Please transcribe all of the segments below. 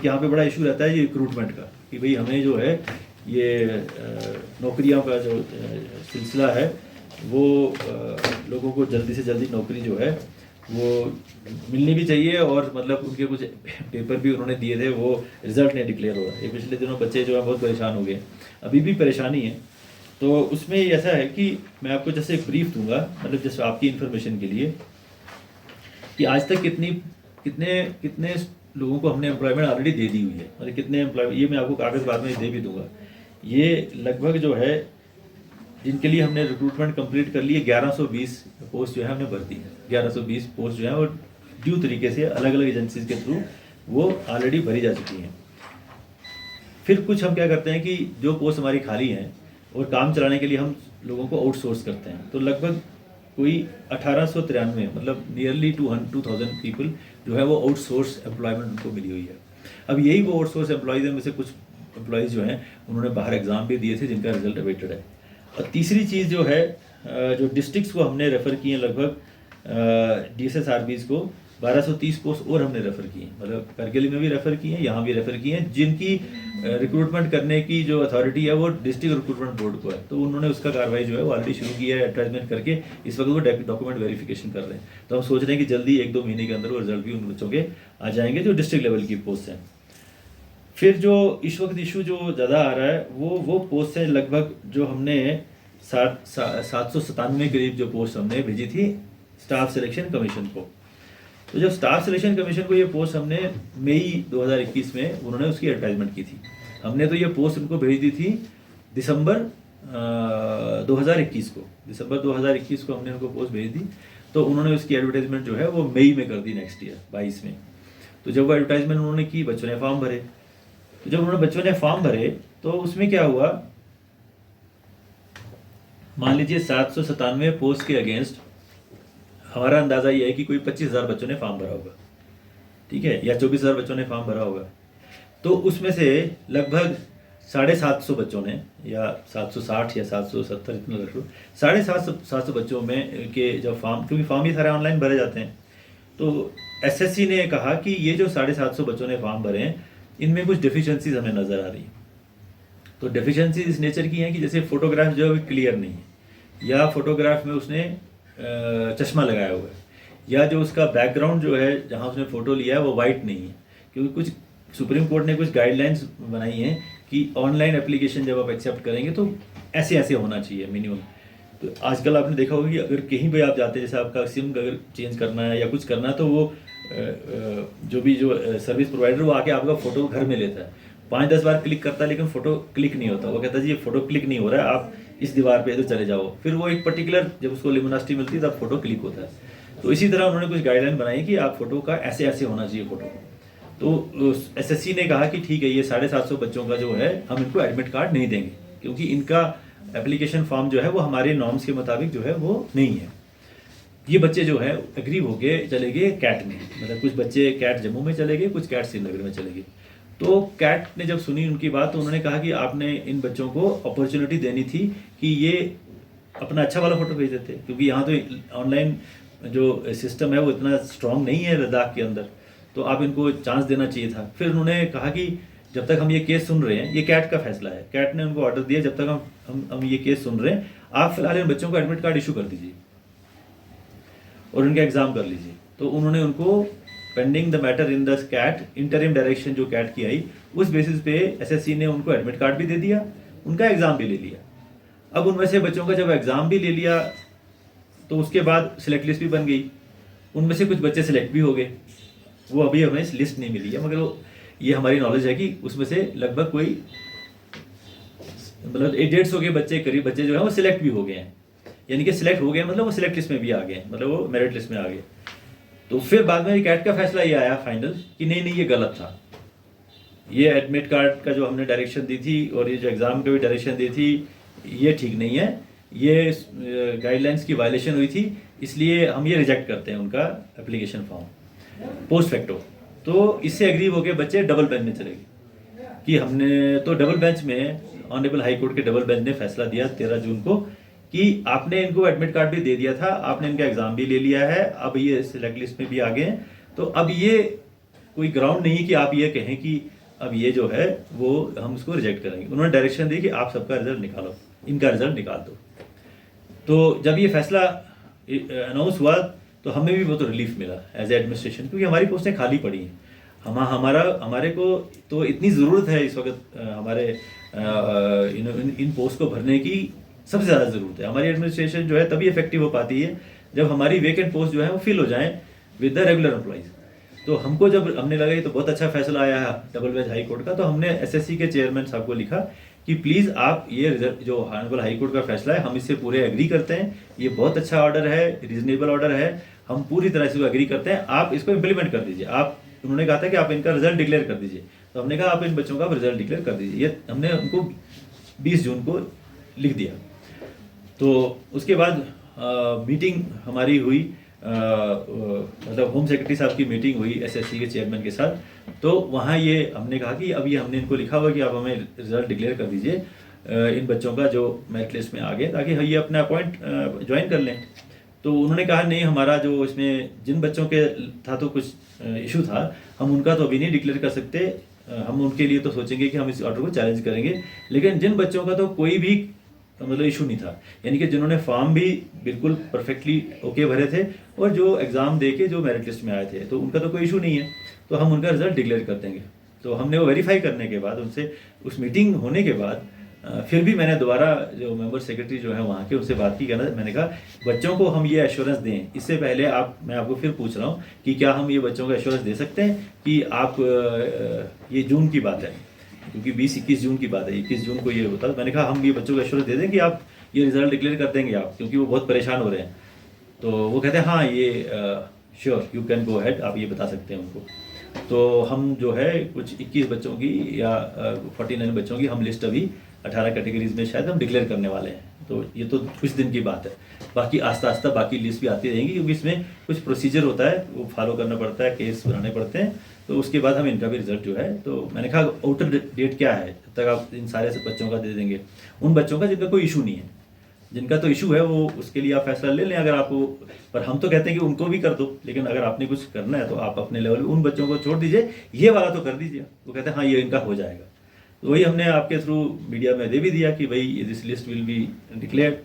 यहाँ पे बड़ा इशू रहता है ये रिक्रूटमेंट का कि भाई हमें जो है ये नौकरियों का जो सिलसिला है वो लोगों को जल्दी से जल्दी नौकरी जो है वो मिलनी भी चाहिए, और मतलब उनके कुछ पेपर भी उन्होंने दिए थे, वो रिजल्ट नहीं डिक्लेयर हो रहा। ये पिछले दिनों बच्चे जो है बहुत परेशान हो गए, अभी भी परेशानी है। तो उसमें ऐसा है कि मैं आपको जैसे एक ब्रीफ दूंगा, मतलब जैसे आपकी इन्फॉर्मेशन के लिए, कि आज तक कितने कितने लोगों को हमने एम्प्लॉयमेंट ऑलरेडी दे दी हुई है, मतलब कितने एम्प्लॉय, ये मैं आपको कागज़ बाद में दे भी दूंगा। ये लगभग जो है जिनके लिए हमने रिक्रूटमेंट कंप्लीट कर लिए 1120 पोस्ट जो है हमने भर दी है। 1120 पोस्ट जो है वो ड्यू तरीके से अलग अलग एजेंसीज के थ्रू वो ऑलरेडी भरी जा चुकी हैं। फिर कुछ हम क्या करते हैं कि जो पोस्ट हमारी खाली हैं और काम चलाने के लिए हम लोगों को आउटसोर्स करते हैं, तो लगभग कोई 1893 मतलब नियरली 2000 पीपल जो है वो आउटसोर्स एम्प्लॉयमेंट उनको मिली हुई है। अब यही वो आउटसोर्स एम्प्लॉयज़ में से कुछ एम्प्लॉयज़ जो हैं उन्होंने बाहर एग्ज़ाम भी दिए थे जिनका रिजल्ट अवेटेड है। और तीसरी चीज़ जो है, जो डिस्ट्रिक्ट्स को हमने रेफ़र किए हैं, लगभग DSSRBs को 1230 पोस्ट और हमने रेफ़र किए हैं, मतलब करगिल में भी रेफ़र किए हैं, यहाँ भी रेफ़र किए हैं, जिनकी रिक्रूटमेंट करने की जो अथॉरिटी है वो डिस्ट्रिक्ट रिक्रूटमेंट बोर्ड को है। तो उन्होंने उसका कार्रवाई जो है वो ऑलरेडी शुरू की है एडवर्टाइजमेंट करके। इस वक्त वो डॉक्यूमेंट वेरिफिकेशन कर रहे हैं, तो हम सोच रहे हैं कि जल्दी 1-2 महीने के अंदर वो रिजल्ट भी उन बच्चों के आ जाएंगे जो डिस्ट्रिक्ट लेवल की पोस्ट हैं। फिर जो इस वक्त इशू जो ज़्यादा आ रहा है वो पोस्ट है, लगभग जो हमने 797 करीब जो पोस्ट हमने भेजी थी स्टाफ सिलेक्शन कमीशन को। तो जब स्टाफ सिलेक्शन कमीशन को ये पोस्ट हमने मई 2021 में उन्होंने उसकी एडवर्टाइजमेंट की थी, हमने तो ये पोस्ट उनको भेज दी थी दिसंबर 2021 को। दिसंबर 2021 को हमने उनको पोस्ट भेज दी, तो उन्होंने उसकी एडवर्टाइजमेंट जो है वो मई में कर दी, नेक्स्ट ईयर 22 में। तो जब वो एडवर्टाइजमेंट उन्होंने की, बच्चों ने फॉर्म भरे। तो जब उन्होंने बच्चों ने फॉर्म भरे तो उसमें क्या हुआ, मान लीजिए 797 पोस्ट के अगेंस्ट हमारा अंदाज़ा ये है कि कोई 25,000 बच्चों ने फॉर्म भरा होगा, ठीक है, या 24,000 बच्चों ने फॉर्म भरा होगा। तो उसमें से लगभग 750 बच्चों ने, या 760 या 770 इतना रख लो, 750 बच्चों में के जब फॉर्म, क्योंकि फॉर्म ही सारे ऑनलाइन भरे जाते हैं, तो SSC ने कहा कि ये जो 750 बच्चों ने फॉर्म भरे हैं इनमें कुछ डिफिशेंसीज हमें नज़र आ रही हैं। तो डिफिशेंसी इस नेचर की हैं कि जैसे फ़ोटोग्राफ जो है क्लियर नहीं है, या फोटोग्राफ में उसने चश्मा लगाया हुआ है, या जो उसका बैकग्राउंड जो है जहाँ उसने फ़ोटो लिया है वो वाइट नहीं है। क्योंकि कुछ सुप्रीम कोर्ट ने कुछ गाइडलाइंस बनाई हैं कि ऑनलाइन एप्लीकेशन जब आप एक्सेप्ट करेंगे तो ऐसे ऐसे होना चाहिए मिनिमम। तो आजकल आपने देखा होगा कि अगर कहीं भी आप जाते हैं, जैसे आपका सिम अगर चेंज करना है या कुछ करना है, तो वो जो सर्विस प्रोवाइडर वो आके आपका फ़ोटो घर में लेता है, 5-10 बार क्लिक करता है लेकिन फ़ोटो क्लिक नहीं होता। वो कहता है जी ये फ़ोटो क्लिक नहीं हो रहा है, आप इस दीवार पे तो चले जाओ। फिर वो एक पर्टिकुलर जब उसको लिमिनासिटी मिलती है तब फ़ोटो क्लिक होता है। तो इसी तरह उन्होंने कुछ गाइडलाइन बनाई कि आप फ़ोटो का ऐसे ऐसे होना चाहिए फ़ोटो। तो SSC ने कहा कि ठीक है, ये 750 बच्चों का जो है हम इनको एडमिट कार्ड नहीं देंगे, क्योंकि इनका एप्लीकेशन फॉर्म जो है वो हमारे नॉर्म्स के मुताबिक जो है वो नहीं है। ये बच्चे जो है एग्री होके चले गए कैट में, मतलब कुछ बच्चे कैट जम्मू में चले गए, कुछ कैट श्रीनगर में चले गए। तो कैट ने जब सुनी उनकी बात तो उन्होंने कहा कि आपने इन बच्चों को अपॉर्चुनिटी देनी थी कि ये अपना अच्छा वाला फ़ोटो भेज देते, क्योंकि यहाँ तो ऑनलाइन जो सिस्टम है वो इतना स्ट्रांग नहीं है लद्दाख के अंदर, तो आप इनको चांस देना चाहिए था। फिर उन्होंने कहा कि जब तक हम ये केस सुन रहे हैं, ये कैट का फैसला है, कैट ने उनको ऑर्डर दिया जब तक हम ये केस सुन रहे हैं, आप फिलहाल इन बच्चों को एडमिट कार्ड इशू कर दीजिए और उनका एग्ज़ाम कर लीजिए। तो उन्होंने उनको pending the matter in the CAT interim direction जो कैट की आई, उस बेसिस पे SSC ने उनको एडमिट कार्ड भी दे दिया, उनका एग्ज़ाम भी ले लिया। अब उनमें से बच्चों का जब एग्ज़ाम भी ले लिया तो उसके बाद सिलेक्ट लिस्ट भी बन गई, उनमें से कुछ बच्चे सिलेक्ट भी हो गए। वो अभी हमें लिस्ट नहीं मिली है, मगर वो ये हमारी नॉलेज है कि उसमें से लगभग कोई मतलब 150 के बच्चे करीब बच्चे जो है वो सिलेक्ट भी हो गए हैं, यानी कि सिलेक्ट हो गए मतलब वो सिलेक्ट लिस्ट में भी आ गए, मतलब वो मेरिट लिस्ट में आ गए। तो फिर बाद में कैट का फैसला ये आया फाइनल कि नहीं नहीं ये गलत था, ये एडमिट कार्ड का जो हमने डायरेक्शन दी थी और ये जो एग्ज़ाम की भी डायरेक्शन दी थी ये ठीक नहीं है, ये गाइडलाइंस की वायलेशन हुई थी, इसलिए हम ये रिजेक्ट करते हैं उनका एप्लीकेशन फॉर्म पोस्ट फैक्टो। तो इससे एग्री होकर बच्चे डबल बेंच में चले गए कि हमने तो डबल बेंच में ऑनरेबल हाई कोर्ट के डबल बेंच ने फैसला दिया 13 जून को कि आपने इनको एडमिट कार्ड भी दे दिया था, आपने इनका एग्ज़ाम भी ले लिया है, अब ये सिलेक्ट लिस्ट में भी आ गए हैं, तो अब ये कोई ग्राउंड नहीं है कि आप ये कहें कि अब ये जो है वो हम उसको रिजेक्ट करेंगे। उन्होंने डायरेक्शन दी कि आप सबका रिजल्ट निकालो, इनका रिजल्ट निकाल दो। तो जब ये फैसला अनाउंस हुआ तो हमें भी बहुत रिलीफ मिला एज एडमिनिस्ट्रेशन, क्योंकि हमारी पोस्टें खाली पड़ी हैं। हमारे को तो इतनी ज़रूरत है इस वक्त हमारे इन पोस्ट को भरने की सबसे ज़्यादा ज़रूरत है। हमारी एडमिनिस्ट्रेशन जो है तभी इफेक्टिव हो पाती है जब हमारी वेकेंट पोस्ट जो है वो फिल हो जाएं विद द रेगुलर एम्प्लॉइज़। तो हमको जब हमने लगा ये तो बहुत अच्छा फैसला आया है डबल बेंच हाई कोर्ट का, तो हमने एसएससी के चेयरमैन साहब को लिखा कि प्लीज़ आप ये जो ऑनरेबल हाई कोर्ट का फैसला है हम इससे पूरे एग्री करते हैं, ये बहुत अच्छा ऑर्डर है, रीजनेबल ऑर्डर है, हम पूरी तरह से एग्री करते हैं, आप इसको इम्प्लीमेंट कर दीजिए। आप उन्होंने कहा था कि आप इनका रिजल्ट डिक्लेयर कर दीजिए, तो हमने कहा आप इन बच्चों का रिजल्ट डिक्लेयर कर दीजिए। ये हमने उनको 20 जून को लिख दिया। तो उसके बाद मीटिंग हमारी हुई, मतलब होम सेक्रेटरी साहब की मीटिंग हुई एसएससी के चेयरमैन के साथ। तो वहाँ ये हमने कहा कि अब ये हमने इनको लिखा हुआ कि आप हमें रिजल्ट डिक्लेयर कर दीजिए इन बच्चों का जो मेरिट लिस्ट में आ गए, ताकि ये अपना अपॉइंट ज्वाइन कर लें। तो उन्होंने कहा नहीं, हमारा जो इसमें जिन बच्चों के था तो कुछ इशू था, हम उनका तो अभी नहीं डिक्लेयर कर सकते, हम उनके लिए तो सोचेंगे कि हम इस ऑर्डर को चैलेंज करेंगे। लेकिन जिन बच्चों का तो कोई भी मतलब इशू नहीं था, यानी कि जिन्होंने फॉर्म भी बिल्कुल परफेक्टली ओके भरे थे और जो एग्ज़ाम दे के जो मेरिट लिस्ट में आए थे, तो उनका तो कोई इशू नहीं है, तो हम उनका रिजल्ट डिक्लेयर कर देंगे। तो हमने वो वेरीफाई करने के बाद उनसे उस मीटिंग होने के बाद फिर भी मैंने दोबारा जो मेंबर सेक्रेटरी जो है वहाँ के उनसे बात की, कहना मैंने कहा बच्चों को हम ये एश्योरेंस दें, इससे पहले मैं आपको फिर पूछ रहा हूँ कि क्या हम ये बच्चों को एश्योरेंस दे सकते हैं कि आप ये जून की बात है, क्योंकि 20-21 जून की बात है, 21 जून को ये होता, मैंने कहा हम ये बच्चों को एश्योरेंस दे दें कि आप ये रिजल्ट डिक्लेयर कर देंगे आप, क्योंकि वो बहुत परेशान हो रहे हैं। तो वो कहते हैं हाँ ये sure you can go ahead, आप ये बता सकते हैं उनको। तो हम जो है कुछ 21 बच्चों की या 49 बच्चों की हम लिस्ट अभी 18 कैटेगरीज में शायद हम डिक्लेयर करने वाले हैं। तो ये तो कुछ दिन की बात है, बाकी आस्ता आस्ता बाकी लिस्ट भी आती रहेंगी, क्योंकि इसमें कुछ प्रोसीजर होता है वो फॉलो करना पड़ता है, केस बनाने पड़ते हैं। तो उसके बाद हम इनका भी रिजल्ट जो है, तो मैंने कहा आउटर डेट क्या है, जब तक आप इन सारे बच्चों का दे देंगे, उन बच्चों का जिनका कोई इशू नहीं है, जिनका तो इशू है वो उसके लिए आप फैसला ले लें अगर आपको। पर हम तो कहते हैं कि उनको भी कर दो, लेकिन अगर आपने कुछ करना है तो आप अपने लेवल उन बच्चों को छोड़ दीजिए, ये वाला तो कर दीजिए। वो कहते हैं हाँ ये इनका हो जाएगा। तो वही हमने आपके थ्रू मीडिया में दे भी दिया कि भाई this list will be declared.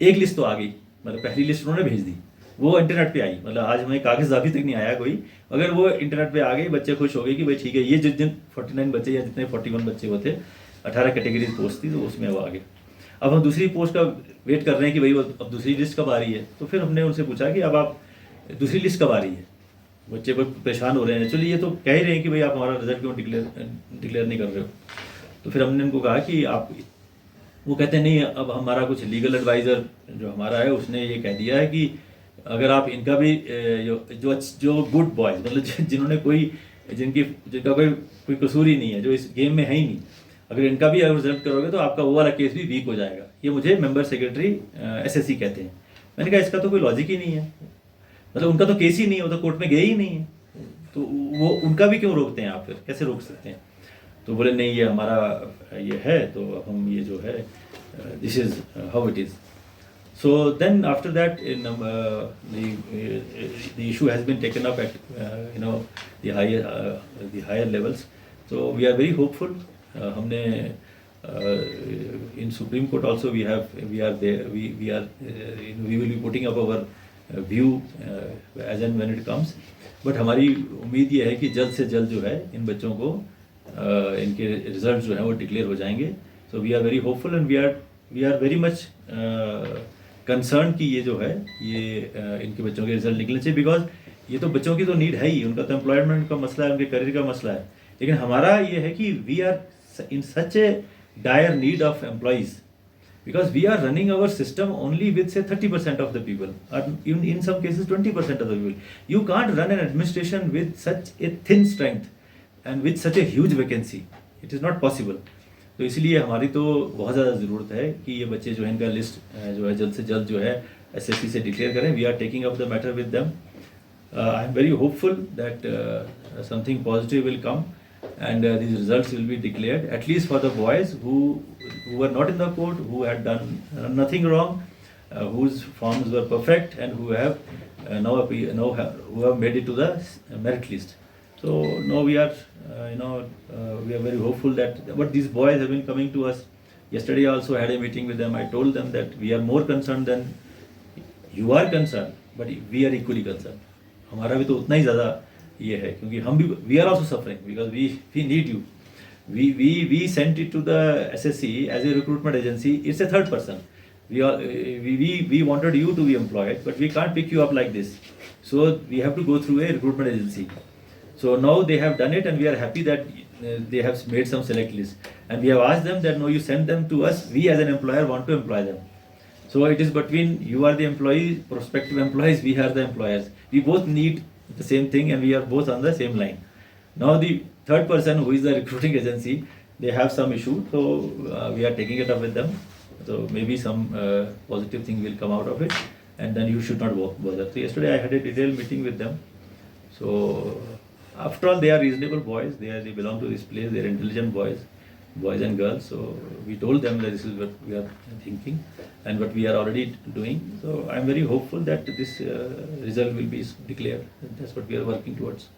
एक लिस्ट तो आ गई, मतलब पहली लिस्ट उन्होंने भेज दी, वो इंटरनेट पे आई, मतलब आज हमें कागज अभी तक नहीं आया कोई, अगर वो इंटरनेट पे आ गई, बच्चे खुश हो गए कि भाई ठीक है ये जिन 49 बच्चे या जितने 41 बच्चे होते 18 कैटेगरीज पोस्ट थी, तो उसमें वो आ गए। अब हम दूसरी पोस्ट का वेट कर रहे हैं कि भाई अब दूसरी लिस्ट कब आ रही है। तो फिर हमने उनसे पूछा कि अब आप दूसरी लिस्ट कब आ रही है, बच्चे बहुत परेशान हो रहे हैं, चलिए ये तो कह ही रहे हैं कि भाई आप हमारा रिजल्ट क्यों डिक्लेयर नहीं कर रहे हो। तो फिर हमने उनको कहा कि आप, वो कहते हैं नहीं अब हमारा कुछ लीगल एडवाइज़र जो हमारा है उसने ये कह दिया है कि अगर आप इनका भी जो गुड बॉयज़, मतलब जिन्होंने जिनका कोई कसूर ही नहीं है, जो इस गेम में है ही नहीं, अगर इनका भी अगर रिजल्ट करोगे तो आपका वो वाला केस भी वीक हो जाएगा। ये मुझे मेंबर सेक्रेटरी एसएससी कहते हैं। मैंने कहा इसका तो कोई लॉजिक ही नहीं है, मतलब उनका तो केस ही नहीं है, वो तो कोर्ट में गए ही नहीं है, तो वो उनका भी क्यों रोकते हैं आप, फिर कैसे रोक सकते हैं। तो बोले नहीं ये हमारा ये है, तो हम ये जो है this is how it is. So then after that the issue has been taken up at the higher levels. So we are very hopeful. हमने in Supreme Court also we will be putting up our view as and when it comes. But हमारी उम्मीद ये है कि जल्द से जल्द जो है इन बच्चों को इनके रिजल्ट जो है वो डिक्लेयर हो जाएंगे. So we are very hopeful and we are very much concern कि ये जो है ये इनके बच्चों के रिजल्ट निकलने चाहिए, बिकॉज ये तो बच्चों की तो नीड है ही, उनका तो एम्प्लॉयमेंट का मसला है, उनके करियर का मसला है. लेकिन हमारा ये है कि we are in such a dire need of employees because we are running our system only with say 30% of the people, or in some cases 20% of the people. You can't run an administration with such a thin strength and with such a huge vacancy. It is not possible. तो इसलिए हमारी तो बहुत ज़्यादा ज़रूरत है कि ये बच्चे जो है इनका लिस्ट जो है जल्द से जल्द जो है एसएससी से डिक्लेयर करें. We are taking up the matter with them. I am very hopeful that something positive will come and these results will be declared, at least for the boys who were not in the court, who had done nothing wrong, whose forms were perfect and who have who have made it to the merit list. So now we are, we are very hopeful that, but these boys have been coming to us. Yesterday I also had a meeting with them. I told them that we are more concerned than you are concerned, but we are equally concerned. हमारा भी तो उतना ही ज़्यादा ये है, क्योंकि हम भी we are also suffering because we need you. We sent it to the SSC as a recruitment agency. It's a third person. We wanted you to be employed, but we can't pick you up like this. So we have to go through a recruitment agency. So now they have done it, and we are happy that they have made some select list. And we have asked them that no, you send them to us. We as an employer want to employ them. So it is between you are the employee, prospective employees, we are the employers. We both need the same thing, and we are both on the same line. Now the third person, who is the recruiting agency, they have some issue, so we are taking it up with them. So maybe some positive thing will come out of it, and then you should not bother. So yesterday I had a detailed meeting with them. So after all, they are reasonable boys. They belong to this place. They are intelligent boys and girls. So we told them that this is what we are thinking and what we are already doing. So I am very hopeful that this result will be declared. That's what we are working towards.